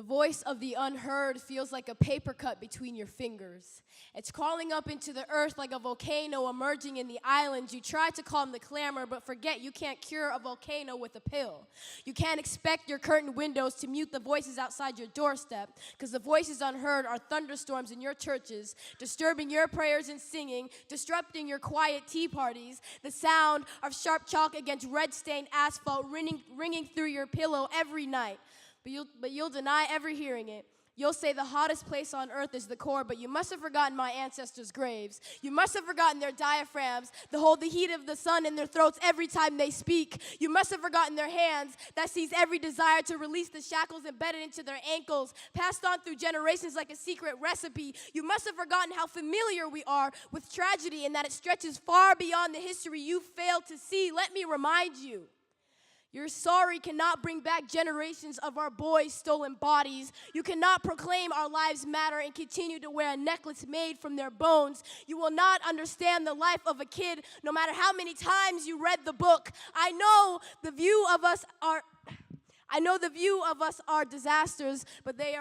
The voice of the unheard feels like a paper cut between your fingers. It's crawling up into the earth like a volcano emerging in the islands. You try to calm the clamor, but forget you can't cure a volcano with a pill. You can't expect your curtained windows to mute the voices outside your doorstep, because the voices unheard are thunderstorms in your churches, disturbing your prayers and singing, disrupting your quiet tea parties, the sound of sharp chalk against red-stained asphalt ringing through your pillow every night. But you'll deny ever hearing it. You'll say the hottest place on earth is the core, but you must have forgotten my ancestors' graves. You must have forgotten their diaphragms that hold the heat of the sun in their throats every time they speak. You must have forgotten their hands that seize every desire to release the shackles embedded into their ankles, passed on through generations like a secret recipe. You must have forgotten how familiar we are with tragedy and that it stretches far beyond the history you failed to see. Let me remind you. Your sorry cannot bring back generations of our boys' stolen bodies. You cannot proclaim our lives matter and continue to wear a necklace made from their bones. You will not understand the life of a kid no matter how many times you read the book. I know the view of us are disasters, but they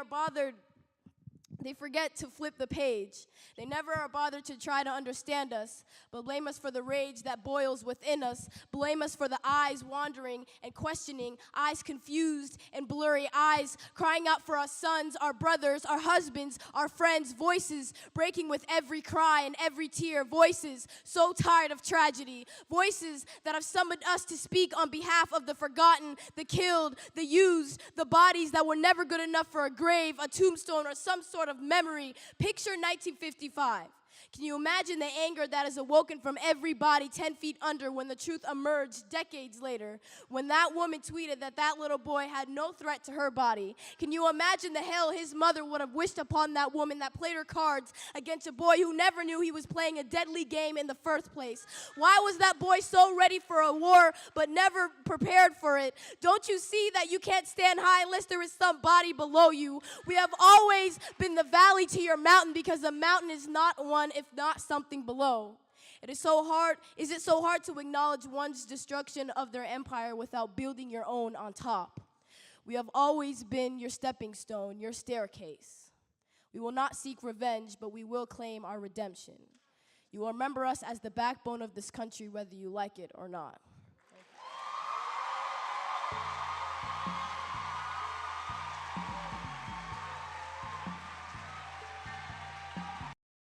forget to flip the page. They never are bothered to try to understand us, but blame us for the rage that boils within us. Blame us for the eyes wandering and questioning, eyes confused and blurry, eyes crying out for our sons, our brothers, our husbands, our friends, voices breaking with every cry and every tear, voices so tired of tragedy, voices that have summoned us to speak on behalf of the forgotten, the killed, the used, the bodies that were never good enough for a grave, a tombstone, or some sort of memory. Picture 1955. Can you imagine the anger that is awoken from every body 10 feet under when the truth emerged decades later, when that woman tweeted that that little boy had no threat to her body? Can you imagine the hell his mother would have wished upon that woman that played her cards against a boy who never knew he was playing a deadly game in the first place? Why was that boy so ready for a war but never prepared for it? Don't you see that you can't stand high unless there is some body below you? We have always been the valley to your mountain because the mountain is not one if not something below. Is it so hard to acknowledge one's destruction of their empire without building your own on top? We have always been your stepping stone, your staircase. We will not seek revenge, but we will claim our redemption. You will remember us as the backbone of this country, whether you like it or not.